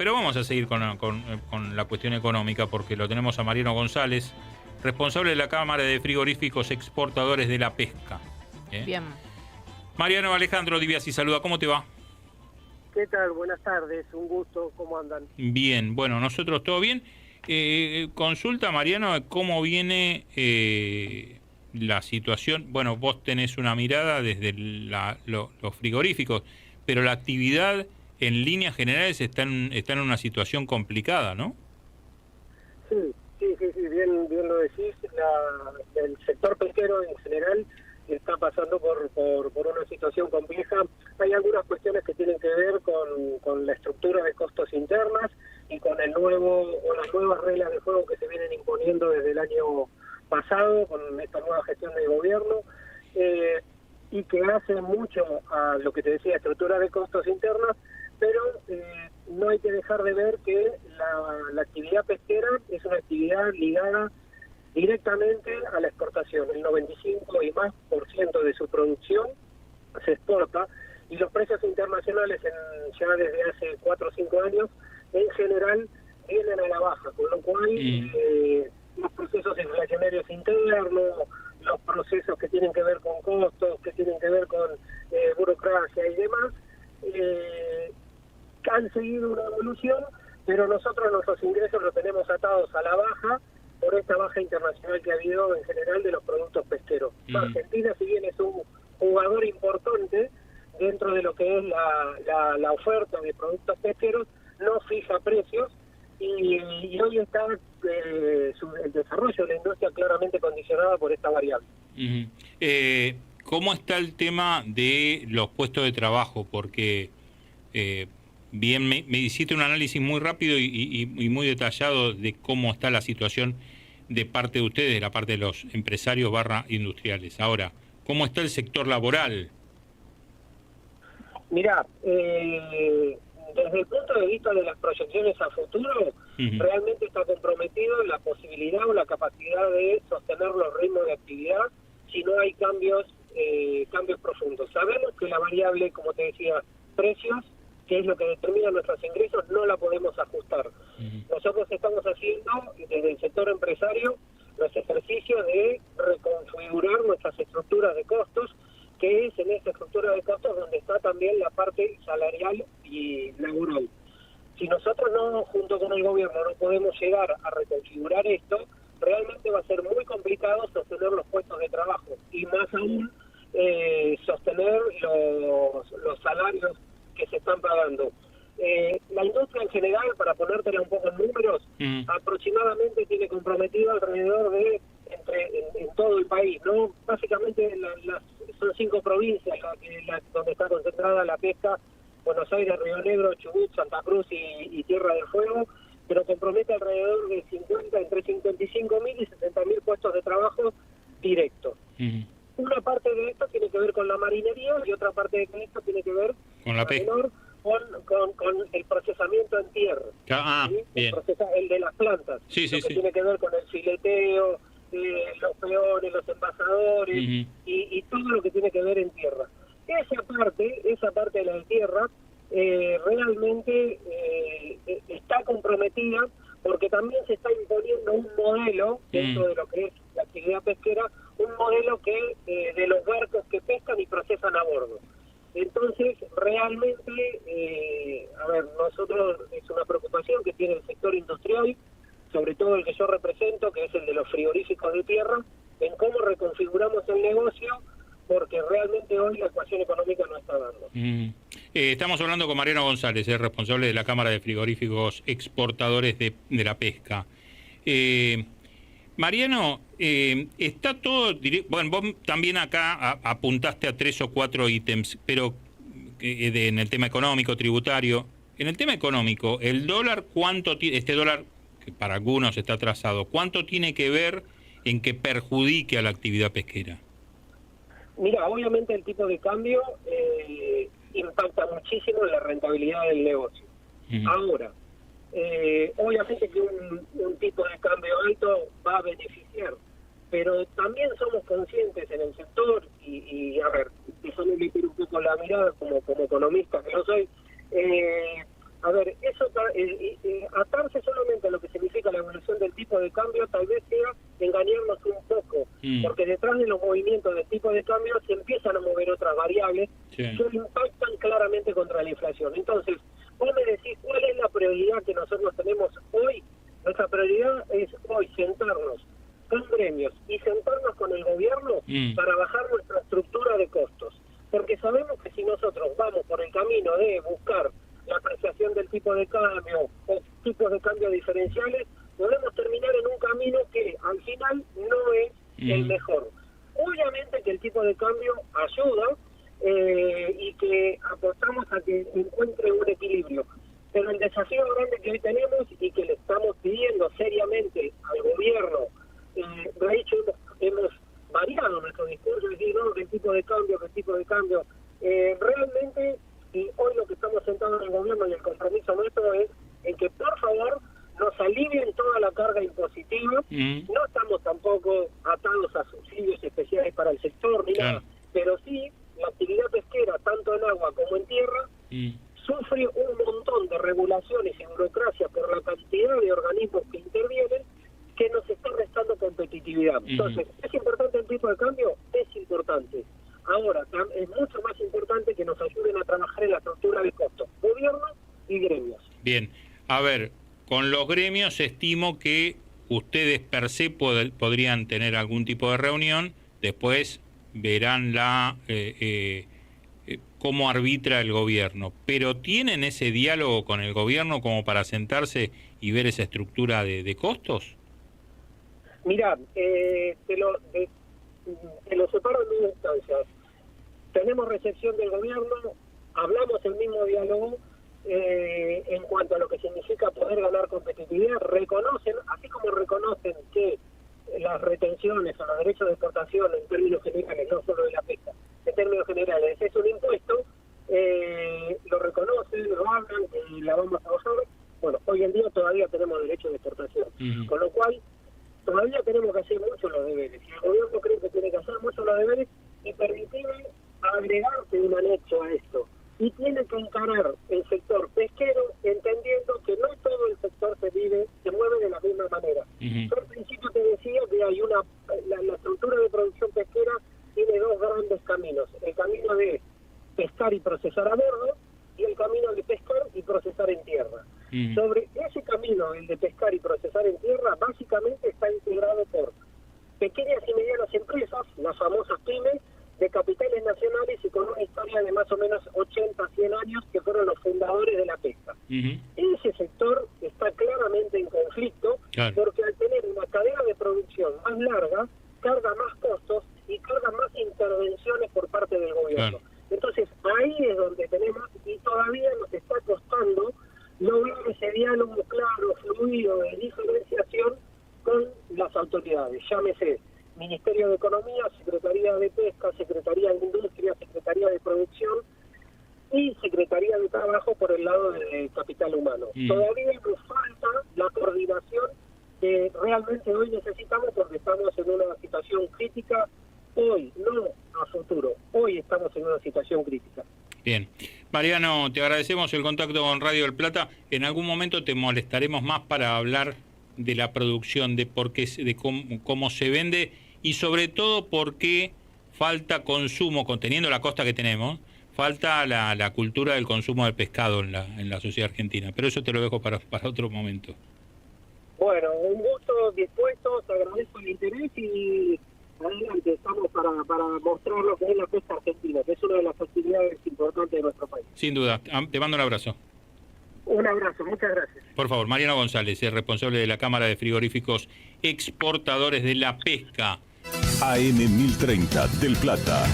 Pero vamos a seguir con la cuestión económica porque lo tenemos a Mariano González, responsable de la Cámara de Frigoríficos Exportadores de la Pesca. Bien. Mariano, Alejandro Diviasi saluda, ¿cómo te va? ¿Qué tal? Buenas tardes, un gusto, ¿cómo andan? Bien, bueno, nosotros todo bien. Consulta, Mariano, cómo viene la situación. Bueno, vos tenés una mirada desde los frigoríficos, pero la actividad en líneas generales está en una situación complicada, ¿no? Sí, bien lo decís. El sector pesquero en general está pasando por una situación compleja. Hay algunas cuestiones que tienen que ver con la estructura de costos internas y con las nuevas reglas de juego que se vienen imponiendo desde el año pasado con esta nueva gestión de gobierno, y que hace mucho a lo que te decía, estructura de costos internas, pero no hay que dejar de ver que la actividad pesquera es una actividad ligada directamente a la exportación. El 95 y más por ciento de su producción se exporta, y los precios internacionales ya desde hace 4 o 5 años en general vienen a la baja, con lo cual los procesos inflacionarios internos, los procesos que tienen que ver con costos, que tienen que ver con burocracia y demás, han seguido una evolución, pero nosotros nuestros ingresos los tenemos atados a la baja por esta baja internacional que ha habido en general de los productos pesqueros. Argentina, si bien es un jugador importante dentro de lo que es la oferta de productos pesqueros, no fija precios, y hoy está el desarrollo de la industria claramente condicionada por esta variable. ¿Cómo está el tema de los puestos de trabajo? Porque bien, me hiciste un análisis muy rápido y muy detallado de cómo está la situación de parte de ustedes, de la parte de los empresarios / industriales. Ahora, ¿cómo está el sector laboral? Mirá, desde el punto de vista de las proyecciones a futuro, realmente está comprometido la posibilidad o la capacidad de sostener los ritmos de actividad si no hay cambios profundos. Sabemos que la variable, como te decía, precios, que es lo que determina nuestros ingresos, no la podemos ajustar. Nosotros estamos haciendo, desde el sector empresario, los ejercicios de reconfigurar nuestras estructuras de costos, que es en esa estructura de costos donde está también la parte salarial y laboral. Si nosotros no, junto con el gobierno, no podemos llegar a reconfigurar esto, realmente va a ser muy complicado sostener los puestos de trabajo, y más aún sostener los salarios que se están pagando. La industria en general, para ponértela un poco en números, aproximadamente tiene comprometido alrededor de, en todo el país, ¿no? Básicamente son 5 provincias donde está concentrada la pesca: Buenos Aires, Río Negro, Chubut, Santa Cruz y Tierra del Fuego, pero compromete alrededor de entre 55.000 y 70.000 puestos de trabajo directos. Una parte de esto tiene que ver con la marinería y otra parte de esto tiene que ver con la pesca, con el procesamiento en tierra. ¿Sí? Bien. El de las plantas, Sí. tiene que ver con el fileteo, los peones, los envasadores y todo lo que tiene que ver en tierra. Esa parte de la de tierra realmente está comprometida, porque también se está imponiendo un modelo dentro de lo que es la actividad pesquera, un modelo que de los barcos que pescan y procesan a bordo. Entonces, realmente, nosotros es una preocupación que tiene el sector industrial, sobre todo el que yo represento, que es el de los frigoríficos de tierra, en cómo reconfiguramos el negocio, porque realmente hoy la ecuación económica no está dando. Estamos hablando con Mariano González, el responsable de la Cámara de Frigoríficos Exportadores de la Pesca. Mariano, está todo... Bueno, vos también acá apuntaste a 3 o 4 ítems, pero en el tema económico, tributario. En el tema económico, el dólar, este dólar, que para algunos está atrasado, ¿cuánto tiene que ver en que perjudique a la actividad pesquera? Mira, obviamente el tipo de cambio impacta muchísimo en la rentabilidad del negocio. Ahora, obviamente que un tipo de cambio alto va a beneficiar, pero también somos conscientes en el sector, y déjame meter un poco la mirada como economista que yo soy, A ver, eso atarse solamente a lo que significa la evolución del tipo de cambio tal vez sea engañarnos un poco, porque detrás de los movimientos del tipo de cambio se empiezan a mover otras variables que impactan claramente contra la inflación. Entonces, vos me decís, ¿cuál es la prioridad que nosotros tenemos hoy? Nuestra prioridad es hoy sentarnos con gremios y sentarnos con el gobierno para bajar nuestra estructura de costos. Porque sabemos que si nosotros vamos por el camino de buscar la apreciación del tipo de cambio o tipos de cambio diferenciales, podemos terminar en un camino que al final no es el mejor. Obviamente que el tipo de cambio ayuda y que apostamos a que encuentre un equilibrio. Pero el desafío grande que hoy tenemos y que le estamos pidiendo seriamente al gobierno, de hecho hemos variado nuestro discurso, decir, no, que el tipo de cambio, realmente, y hoy lo que estamos sentados en el gobierno y el compromiso nuestro es en que por favor nos alivien toda la carga impositiva. No estamos tampoco atados a subsidios especiales para el sector ni nada, pero sí la actividad pesquera, tanto en agua como en tierra, sufre un montón de regulaciones y burocracia por la cantidad de organismos que intervienen que nos está restando competitividad. Entonces, ¿es importante el tipo de cambio? Es importante. Ahora, es mucho más importante que nos ayuden a trabajar en la estructura de costos, gobierno y gremios. Bien, a ver, con los gremios estimo que ustedes per se podrían tener algún tipo de reunión, después verán cómo arbitra el gobierno, pero ¿tienen ese diálogo con el gobierno como para sentarse y ver esa estructura de costos? Mirá, te lo separo en dos instancias. Tenemos recepción del gobierno, hablamos el mismo diálogo en cuanto a lo que significa poder ganar competitividad, reconocen, así como reconocen que las retenciones o los derechos de exportación en términos generales, no solo de la pesca, en términos generales es un impuesto, lo reconocen, lo hablan y la vamos a bajar. Bueno, hoy en día todavía tenemos derecho de exportación, con lo cual todavía tenemos que hacer mucho los deberes. Y el gobierno cree que tiene que hacer mucho los deberes y permitirle agregarse un anexo a esto. Y tiene que encarar el sector pesquero entendiendo que no todo el sector se mueve de la misma manera. Yo al principio te decía que hay la estructura de producción pesquera tiene dos grandes caminos. El camino de pescar y procesar a bordo y el camino de pescar y procesar en tierra. Sobre ese camino, el de pescar y procesar en tierra, básicamente está integrado por pequeñas y medianas empresas, las famosas pymes, de capitales nacionales y con una historia de más o menos 80, 100 años, que fueron los fundadores de la pesca. Ese sector está claramente en conflicto, porque al tener una cadena de producción más larga, carga más costos y carga más intervenciones por parte del gobierno. Entonces, ahí es donde tenemos, y todavía nos está costando lograr ese diálogo claro, fluido, de diferenciación con las autoridades, llámese Ministerio de Economía, Secretaría de Pesca, Secretaría de Industria, Secretaría de Producción y Secretaría de Trabajo por el lado del capital humano. Todavía nos falta la coordinación que realmente hoy necesitamos porque estamos en una situación crítica hoy, no a futuro. Hoy estamos en una situación crítica. Bien. Mariano, te agradecemos el contacto con Radio del Plata. En algún momento te molestaremos más para hablar de la producción, de por qué, de cómo se vende y sobre todo por qué falta consumo, teniendo la costa que tenemos, falta la cultura del consumo del pescado en la sociedad argentina. Pero eso te lo dejo para otro momento. Bueno, un gusto, dispuesto, te agradezco el interés y adelante, estamos para mostrar lo que es la pesca argentina, que es una de las actividades importantes de nuestro país. Sin duda, te mando un abrazo. Un abrazo, muchas gracias. Por favor, Mariano González, el responsable de la Cámara de Frigoríficos Exportadores de la Pesca. AM 1030 del Plata.